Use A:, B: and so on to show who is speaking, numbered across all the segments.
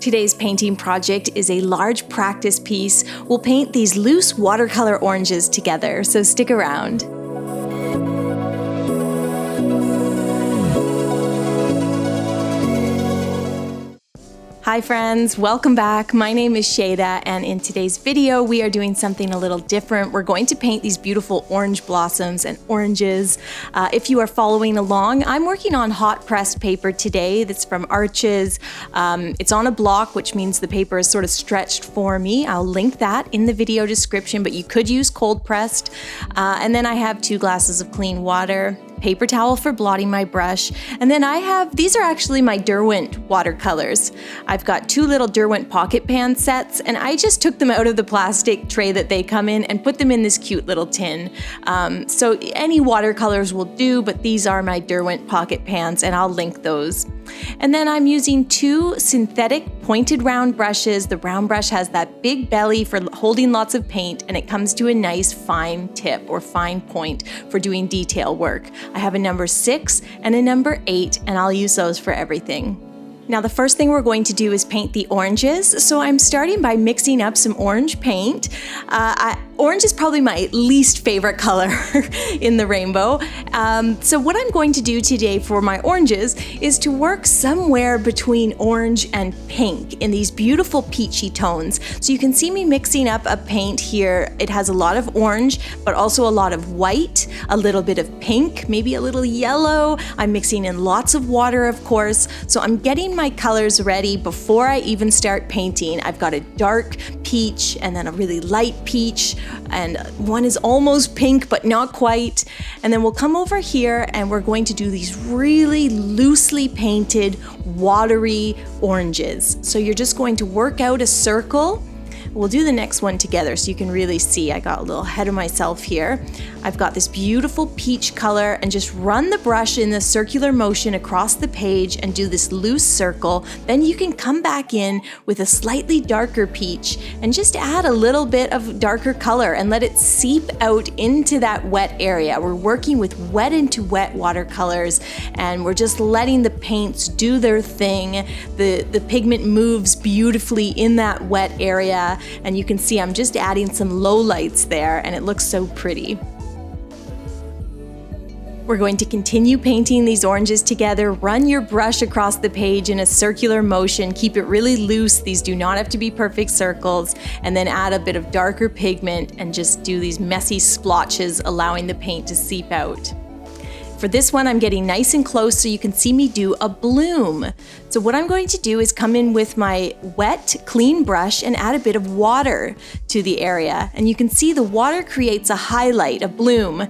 A: Today's painting project is a large practice piece. We'll paint these loose watercolor oranges together, so stick around. Hi friends, welcome back. My name is Shayda, and in today's video we are doing something a little different. We're going to paint these beautiful orange blossoms and oranges. If you are following along, I'm working on hot pressed paper today that's from Arches. It's on a block, which means the paper is sort of stretched for me. I'll link that in the video description, but you could use cold pressed. And then I have 2 glasses of clean water, paper towel for blotting my brush, and then these are actually my Derwent watercolors. I've got 2 little Derwent pocket pan sets, and I just took them out of the plastic tray that they come in and put them in this cute little tin. So any watercolors will do, but these are my Derwent pocket pans, and I'll link those. And then I'm using 2 synthetic pointed round brushes. The round brush has that big belly for holding lots of paint, and it comes to a nice fine tip or fine point for doing detail work. I have a number 6 and a number 8, and I'll use those for everything. Now the first thing we're going to do is paint the oranges. So I'm starting by mixing up some orange paint. Orange is probably my least favorite color in the rainbow. So what I'm going to do today for my oranges is to work somewhere between orange and pink in these beautiful peachy tones. So you can see me mixing up a paint here. It has a lot of orange, but also a lot of white, a little bit of pink, maybe a little yellow. I'm mixing in lots of water, of course. So I'm getting my colors ready before I even start painting. I've got a dark peach and then a really light peach, and one is almost pink but not quite. And then we'll come over here and we're going to do these really loosely painted watery oranges. So you're just going to work out a circle. We'll do the next one together so you can really see. I got a little ahead of myself here. I've got this beautiful peach color, and just run the brush in a circular motion across the page and do this loose circle. Then you can come back in with a slightly darker peach and just add a little bit of darker color and let it seep out into that wet area. We're working with wet into wet watercolors, and we're just letting the paints do their thing. The pigment moves beautifully in that wet area. And you can see I'm just adding some lowlights there, and it looks so pretty. We're going to continue painting these oranges together. Run your brush across the page in a circular motion. Keep it really loose. These do not have to be perfect circles. And then add a bit of darker pigment and just do these messy splotches, allowing the paint to seep out. For this one, I'm getting nice and close so you can see me do a bloom. So what I'm going to do is come in with my wet, clean brush and add a bit of water to the area. And you can see the water creates a highlight, a bloom.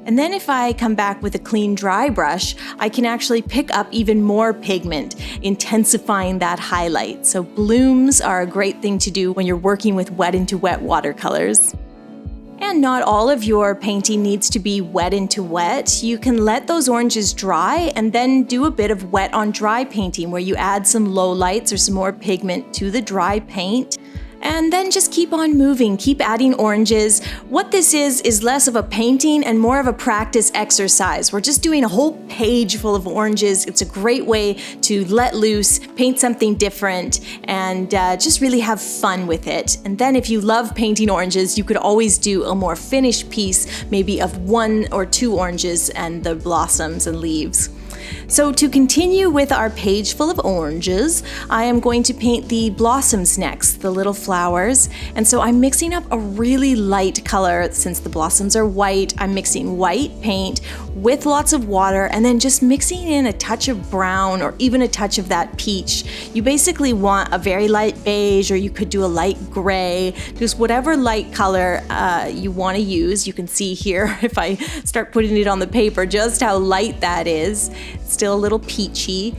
A: And then if I come back with a clean, dry brush, I can actually pick up even more pigment, intensifying that highlight. So blooms are a great thing to do when you're working with wet into wet watercolors. And not all of your painting needs to be wet into wet. You can let those oranges dry and then do a bit of wet on dry painting where you add some lowlights or some more pigment to the dry paint. And then just keep on moving, keep adding oranges. What this is less of a painting and more of a practice exercise. We're just doing a whole page full of oranges. It's a great way to let loose, paint something different, and just really have fun with it. And then if you love painting oranges, you could always do a more finished piece, maybe of 1 or 2 oranges and the blossoms and leaves. So to continue with our page full of oranges, I am going to paint the blossoms next, the little flowers. And so I'm mixing up a really light color. Since the blossoms are white, I'm mixing white paint with lots of water and then just mixing in a touch of brown or even a touch of that peach. You basically want a very light beige, or you could do a light gray, just whatever light color you want to use. You can see here, if I start putting it on the paper, just how light that is. Still a little peachy.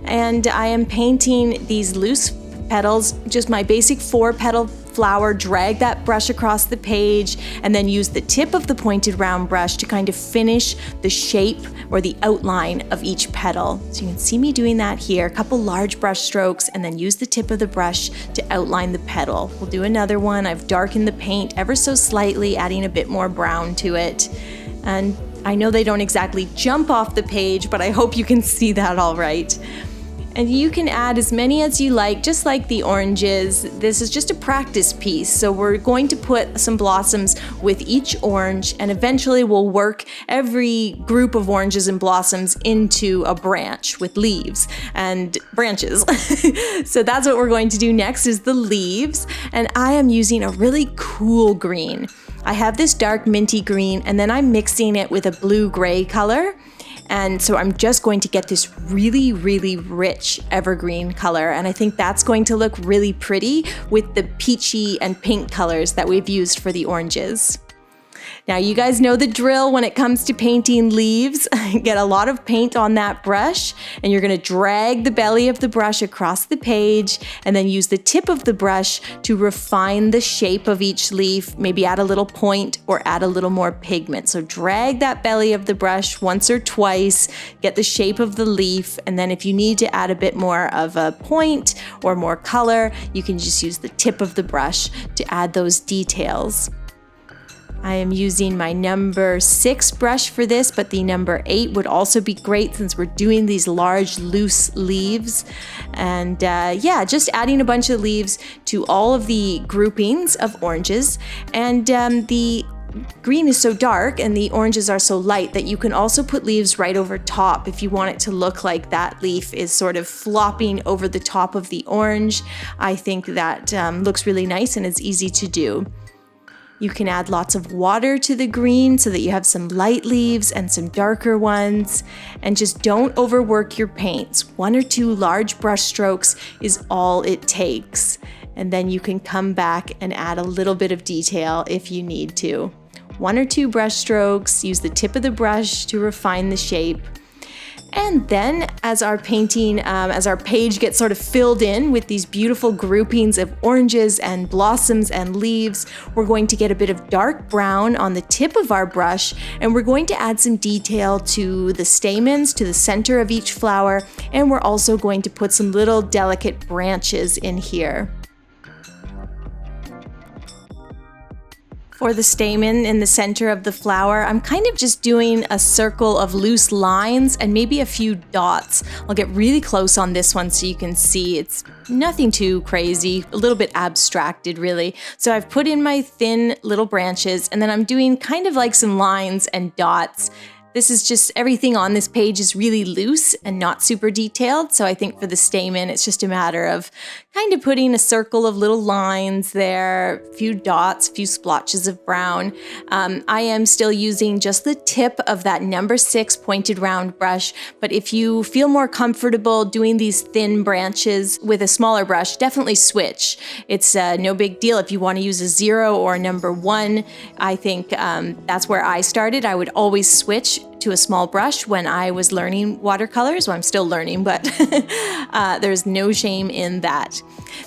A: And I am painting these loose petals, just my basic 4-petal flower. Drag that brush across the page and then use the tip of the pointed round brush to kind of finish the shape or the outline of each petal. So you can see me doing that here, a couple large brush strokes, and then use the tip of the brush to outline the petal. We'll do another one. I've darkened the paint ever so slightly, adding a bit more brown to it. And I know they don't exactly jump off the page, but I hope you can see that all right. And you can add as many as you like, just like the oranges. This is just a practice piece. So we're going to put some blossoms with each orange, and eventually we'll work every group of oranges and blossoms into a branch with leaves and branches. So that's what we're going to do next, is the leaves. And I am using a really cool green. I have this dark minty green, and then I'm mixing it with a blue-gray color. And so I'm just going to get this really, really rich evergreen color. And I think that's going to look really pretty with the peachy and pink colors that we've used for the oranges. Now you guys know the drill when it comes to painting leaves. Get a lot of paint on that brush, and you're gonna drag the belly of the brush across the page, and then use the tip of the brush to refine the shape of each leaf, maybe add a little point or add a little more pigment. So drag that belly of the brush once or twice, get the shape of the leaf, and then if you need to add a bit more of a point or more color, you can just use the tip of the brush to add those details. I am using my number 6 brush for this, but the number 8 would also be great since we're doing these large loose leaves. And yeah, just adding a bunch of leaves to all of the groupings of oranges. And the green is so dark and the oranges are so light that you can also put leaves right over top if you want it to look like that leaf is sort of flopping over the top of the orange. I think that looks really nice and is easy to do. You can add lots of water to the green so that you have some light leaves and some darker ones. And just don't overwork your paints. 1 or 2 large brush strokes is all it takes. And then you can come back and add a little bit of detail if you need to. 1 or 2 brush strokes, use the tip of the brush to refine the shape. And then as our painting, as our page gets sort of filled in with these beautiful groupings of oranges and blossoms and leaves, we're going to get a bit of dark brown on the tip of our brush, and we're going to add some detail to the stamens, to the center of each flower, and we're also going to put some little delicate branches in here. For the stamen in the center of the flower, I'm kind of just doing a circle of loose lines and maybe a few dots. I'll get really close on this one so you can see it's nothing too crazy, a little bit abstracted really. So I've put in my thin little branches, and then I'm doing kind of like some lines and dots. This is just, everything on this page is really loose and not super detailed. So I think for the stamen, it's just a matter of kind of putting a circle of little lines there, a few dots, a few splotches of brown. I am still using just the tip of that number 6 pointed round brush. But if you feel more comfortable doing these thin branches with a smaller brush, definitely switch. It's no big deal if you want to use a 0 or a number 1. I think that's where I started. I would always switch to a small brush when I was learning watercolors. Well, I'm still learning, but there's no shame in that.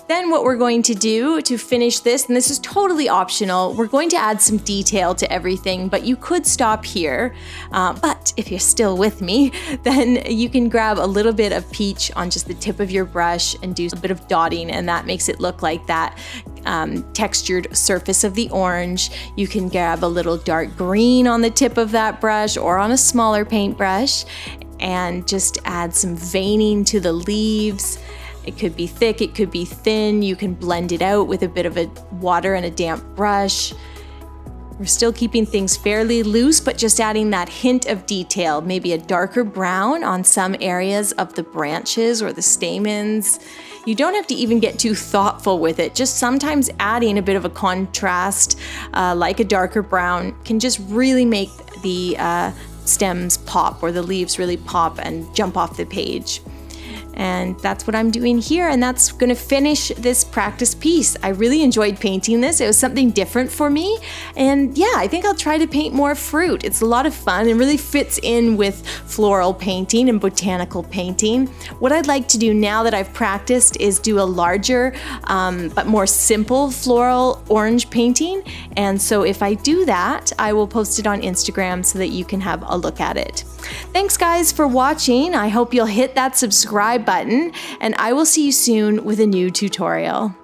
A: Then what we're going to do to finish this, and this is totally optional, we're going to add some detail to everything, but you could stop here. But if you're still with me, then you can grab a little bit of peach on just the tip of your brush and do a bit of dotting, and that makes it look like that textured surface of the orange. You can grab a little dark green on the tip of that brush or on a smaller paintbrush and just add some veining to the leaves. It could be thick, it could be thin. You can blend it out with a bit of a water and a damp brush. We're still keeping things fairly loose, but just adding that hint of detail, maybe a darker brown on some areas of the branches or the stamens. You don't have to even get too thoughtful with it. Just sometimes adding a bit of a contrast, like a darker brown, can just really make the stems pop, or the leaves really pop and jump off the page. And that's what I'm doing here, and that's going to finish this practice piece. I really enjoyed painting this. It was something different for me, and yeah, I think I'll try to paint more fruit. It's a lot of fun and really fits in with floral painting and botanical painting. What I'd like to do now that I've practiced is do a larger but more simple floral orange painting, and so if I do that, I will post it on Instagram so that you can have a look at it. Thanks guys for watching. I hope you'll hit that subscribe button, and I will see you soon with a new tutorial.